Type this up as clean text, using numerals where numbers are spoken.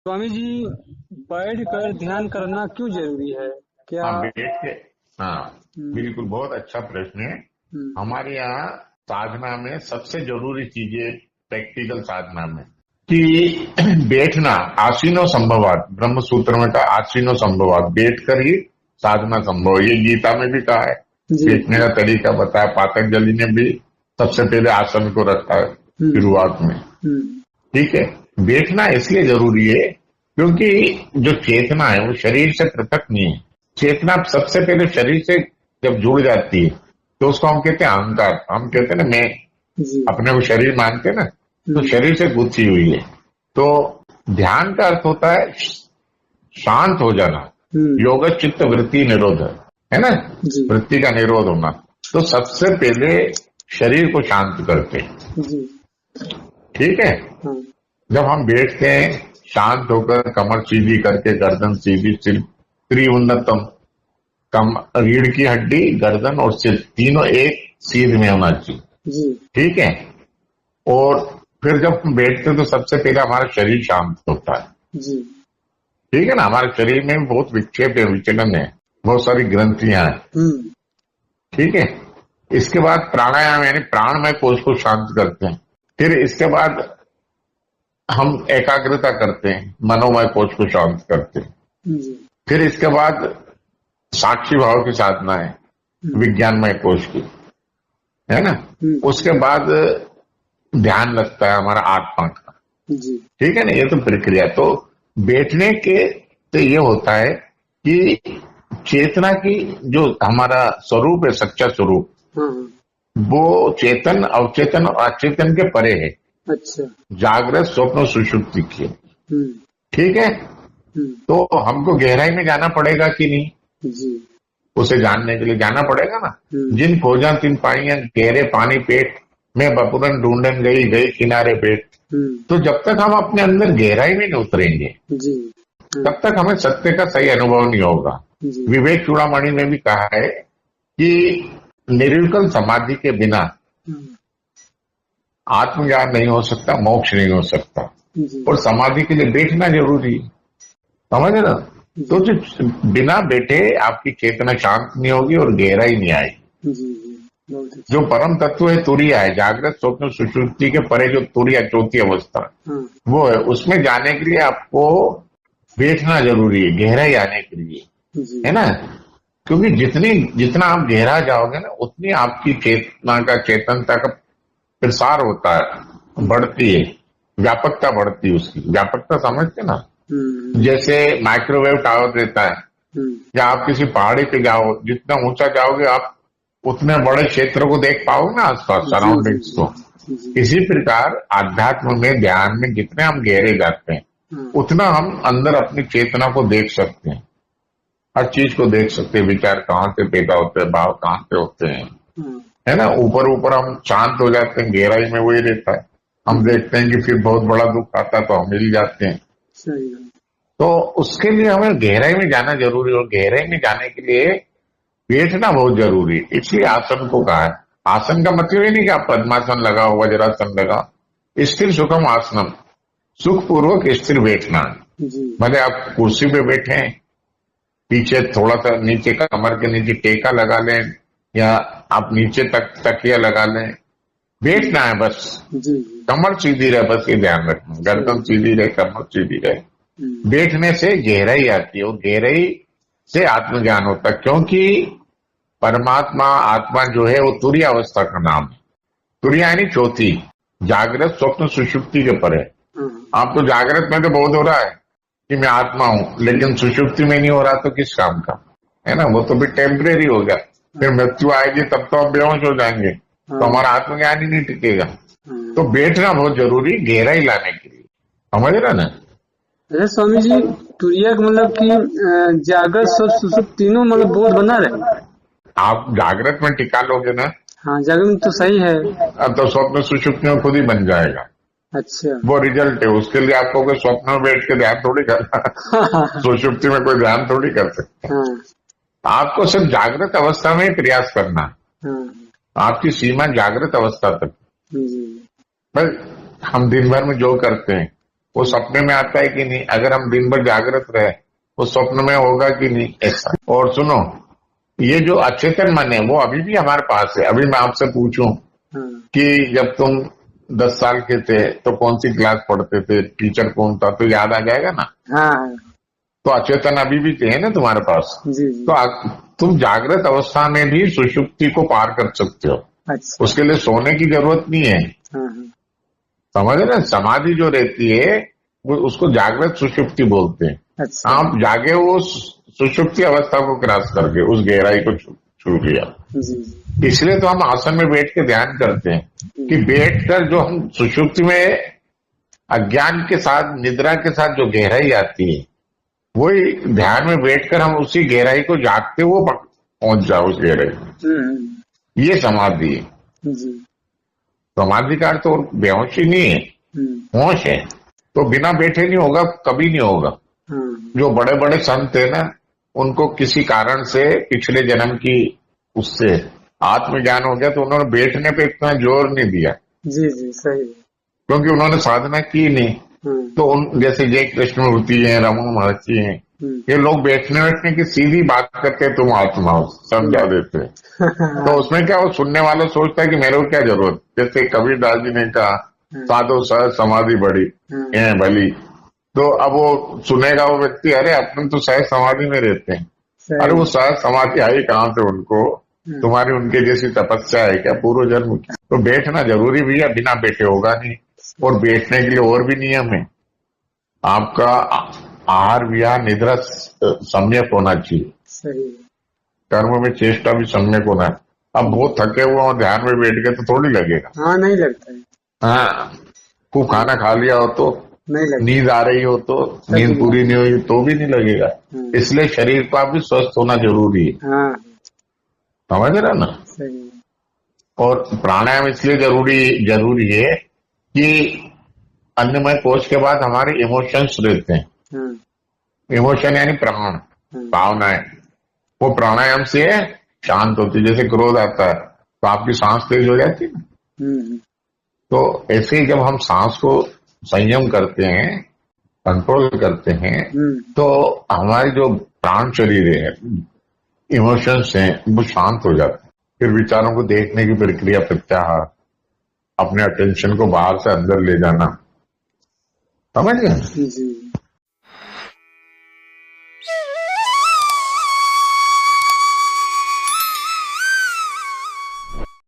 स्वामी जी, बैठ कर ध्यान करना क्यों जरूरी है? क्या? हाँ, बैठ के। हाँ, हम्म, बिल्कुल, बहुत अच्छा प्रश्न है। हम्म, हमारे यहाँ साधना में सबसे जरूरी चीजें, प्रैक्टिकल साधना में, कि बैठना, आसीनो संभवात, ब्रह्म सूत्र में कहा आसीनो संभवात, बैठ कर ही साधना संभव है। ये गीता में भी कहा है। जी, बैठने का तरीका बताया, पातंजलि ने भी सबसे पहले आसन को रखा है हम्म, शुरुआत में। हम्म, ठीक है। बैठना इसलिए जरूरी है क्योंकि जो चेतना है वो शरीर से पृथक नहीं है। चेतना सबसे पहले शरीर से जब जुड़ जाती है तो उसको हम कहते हैं अहंकार। हम कहते हैं ना, मैं जी, अपने को शरीर मानते हैं ना, तो हम्म, शरीर से गुत्थी हुई है। तो ध्यान का अर्थ होता है शांत हो जाना। हम्म, योग चित्त वृत्ति निरोध है ना, जी, वृत्ति का निरोध होना। तो सबसे पहले शरीर को शांत करते हैं। जी, ठीक है। हाँ, जब हम बैठते हैं शांत होकर, कमर सीधी करके, गर्दन सीधी, सिर त्रिउन्नतम, कम रीढ़ की हड्डी, गर्दन और सिर तीनों एक सीध में होना चाहिए। जी, ठीक है। और फिर जब हम बैठते हैं तो सबसे पहले हमारा शरीर शांत होता है। जी, ठीक है ना। हमारे शरीर में भी बहुत विक्षेप है, विचलन है, बहुत सारी ग्रंथियां हैं। हम्म, ठीक है। इसके बाद प्राणायाम यानी प्राणमय कोश को शांत करते हैं। फिर इसके बाद हम एकाग्रता करते हैं, मनोमय कोश को शांत करते हैं। जी, फिर इसके बाद साक्षी भाव की साधना है, हम्म, विज्ञानमय कोश की, है ना। हम्म, उसके बाद ध्यान लगता है हमारा आत्मा का। जी, ठीक है ना। ये तो प्रक्रिया। तो बैठने के तो ये होता है कि चेतना की जो हमारा स्वरूप है, सच्चा स्वरूप, हाँ, हाँ, वो चेतन, अवचेतन और अचेतन के परे है। अच्छा, जागृत, स्वप्न, सुषुप्ति की। हम्म, ठीक है। हम्म, तो हमको गहराई में जाना पड़ेगा कि नहीं, जी, उसे जानने के लिए जाना पड़ेगा ना। हम्म, जिन खोजा तिन पाइया, गहरे पानी पेट में बपुरन ढूंढन गई, गई किनारे पेट। हम्म, तो जब तक हम अपने अंदर गहराई में नहीं उतरेंगे जी, हाँ, तब तक हमें सत्य का सही अनुभव नहीं होगा। जी, विवेक चूड़ामणि ने भी कहा है कि निर्विकल्प समाधि के बिना हम्म, आत्मज्ञान नहीं हो सकता, मोक्ष नहीं हो सकता। जी, और समाधि के लिए बैठना जरूरी है। समझ रहे ना। तो जी, जो बिना बैठे आपकी चेतना शांत नहीं होगी और गहराई नहीं आएगी। जी, जी, बहुत अच्छा, जो परम तत्व है तुरिया है, जागृत, स्वप्न, सुषुप्ति के परे जो तुरिया, चौथी अवस्था, हाँ, वो है। उसमें जाने के लिए आपको बैठना जरूरी है, गहराई आने के लिए, जी, है ना। क्योंकि जितना आप गहरा जाओगे ना, उतनी आपकी चेतना का, चेतनता का प्रसार होता है, बढ़ती है, व्यापकता बढ़ती है। उसकी व्यापकता समझते ना। हम्म, जैसे माइक्रोवेव टावर रहता है, हम्म, या आप किसी पहाड़ी पे जाओ, जितना ऊंचा जाओगे आप उतने बड़े क्षेत्र को देख पाओगे ना, आसपास जी, जी, सराउंडिंग्स को। जी, जी, इसी प्रकार आध्यात्म में, ध्यान में जितने हम गहरे जाते हैं हाँ, उतना हम अंदर अपनी चेतना को देख सकते हैं, हर चीज को देख सकते हैं। विचार कहाँ से पैदा होते हैं, भाव कहाँ से होते हैं, हाँ, है ना। ऊपर ऊपर हम शांत हो जाते हैं, गहराई में वही रहता है। हम देखते हैं कि फिर बहुत बड़ा दुख आता तो हम मिल जाते हैं। सही है, तो उसके लिए हमें गहराई में जाना जरूरी है, और गहराई में जाने के लिए बैठना बहुत जरूरी है। इसलिए आसन को कहा है। आसन का मतलब ये नहीं कि आप पद्मासन लगाओ, वज्रासन लगाओ। स्थिर सुखम आसनम, सुख पूर्वक स्थिर बैठना। जी, भले आप कुर्सी पे बैठे हैं, पीछे थोड़ा सा नीचे कमर के नीचे टेका लगा लें, या आप नीचे तक तकिया लगा लें, बैठना है बस। जी, जी, कमर सीधी रहे, बस ये ध्यान रखना, गर्दन सही, सीधी रहे, कमर सीधी रहे। हम्म, बैठने से गहराई आती है, और गहराई से आत्मज्ञान होता है। क्योंकि परमात्मा, आत्मा जो है वो तुरीय अवस्था का नाम है। तुरीय यानी चौथी, जागृत, स्वप्न, सुषुप्ति के परे। हाँ, आप तो जागृत में तो बहुत हो रहा है कि मैं आत्मा हूं, लेकिन सुषुप्ति में नहीं हो रहा, तो किस काम का, है ना। वो तो भी टेम्परेरी हो गया। फिर मृत्यु आएगी तब तो आप बेहोश हो जाएंगे, तो हाँ, हमारा आत्मज्ञान ही नहीं टिकेगा। हाँ, तो बैठना बहुत जरूरी, गहराई लाने के लिए। समझ रहे ना। अरे स्वामी जी, तुरिया का मतलब कि जागृत स्वप्न सुषुप्त तीनों मतलब बोध बना रहे? आप जागृत में टिका लोगे ना, हाँ, जागृत में तो सही है। अब तो स्वप्न सुषुप्ति में खुद ही बन जाएगा। अच्छा, वो रिजल्ट है। उसके लिए आपको कोई स्वप्न में बैठ के ध्यान थोड़ी करना, हाँ, हाँ, सुषुप्ति में कोई ध्यान थोड़ी कर सकता। हाँ, आपको सिर्फ जागृत अवस्था में ही प्रयास करना है। हाँ, आपकी सीमा जागृत अवस्था तक। जी, बस हम दिन भर में जो करते हैं, वो सपने में आता है कि नहीं, अगर हम दिन भर जागृत रहे वो स्वप्न में होगा कि नहीं, ऐसा। और सुनो, ये जो अचेतन मन है वो अभी भी हमारे पास है। अभी मैं आपसे पूछूं कि जब तुम 10 साल के थे तो कौन सी क्लास पढ़ते थे, टीचर कौन था, तो याद आ जाएगा ना। हाँ। तो अचेतन अभी भी है ना तुम्हारे पास। जी जी। तो तुम जागृत अवस्था में भी सुषुप्ति को पार कर सकते हो। अच्छा। उसके लिए सोने की जरूरत नहीं है। हाँ। समझ रहे ना, समाधि जो रहती है वो उसको जागृत सुषुप्ति बोलते हैं। अच्छा। आप जागे वो सुषुप्ति अवस्था को क्रॉस करके उस गहराई को छू लिया। जी। इसलिए तो हम आसन में बैठ के ध्यान करते हैं कि बैठकर जो हम सुषुप्ति में अज्ञान के साथ, निद्रा के साथ जो गहराई आती है, वही ध्यान में बैठकर हम उसी गहराई को जागते हुए पहुंच जाओ उस गहराई। ये समाधि है। जी। समाधि का अर्थ तो बेहोशी नहीं है, होश है। तो बिना बैठे नहीं होगा, कभी नहीं होगा। जो बड़े बड़े संत है ना, उनको किसी कारण से पिछले जन्म की उससे आत्मज्ञान हो गया, तो उन्होंने बैठने पे इतना जोर नहीं दिया। जी जी, सही। क्योंकि उन्होंने साधना की नहीं। तो जैसे जय कृष्ण मूर्ति है, रमन महर्षि हैं, ये लोग बैठने की सीधी बात करके तुम आत्मा हो समझा देते हैं। तो उसमें क्या, वो सुनने वाला सोचता है कि मेरे को क्या जरूरत। जैसे कबीरदास जी ने कहा, साधो सहज समाधि बड़ी है भली। तो अब वो सुनेगा वो व्यक्ति, अरे अपन तो सहज समाधि में रहते हैं। अरे वो सहज समाधि आई कहाँ से उनको, तुम्हारी उनके जैसी तपस्या है क्या पूर्व जन्म की। तो बैठना जरूरी भी है, बिना बैठे होगा नहीं। और बैठने के लिए और भी नियम है। आपका आहार विहार निद्रा सम्यक होना चाहिए। सही। कर्म में चेष्टा भी सम्यक होना है। अब बहुत थके हुए और ध्यान में बैठ गए तो थोड़ी लगेगा। हाँ, नहीं लगता है। हाँ, खूब खाना खा लिया हो तो नहीं लगता, नींद आ रही हो तो, नींद पूरी नहीं हुई तो भी नहीं लगेगा। इसलिए शरीर का भी स्वस्थ होना जरूरी है। हाँ। समझ रहे ना। सही। और प्राणायाम इसलिए जरूरी है कि अन्नमय कोश के बाद हमारे इमोशंस रहते हैं। इमोशन यानी प्राण, भावनाएं, वो प्राणायाम से शांत होती है। जैसे क्रोध आता है तो आपकी सांस तेज हो जाती है ना। तो ऐसे ही जब हम सांस को संयम करते हैं, कंट्रोल करते हैं, तो हमारी जो प्राण शरीर है, इमोशंस हैं, वो शांत हो जाते हैं। फिर विचारों को देखने की प्रक्रिया, प्रत्याहार, अपने अटेंशन को बाहर से अंदर ले जाना, समझ गए।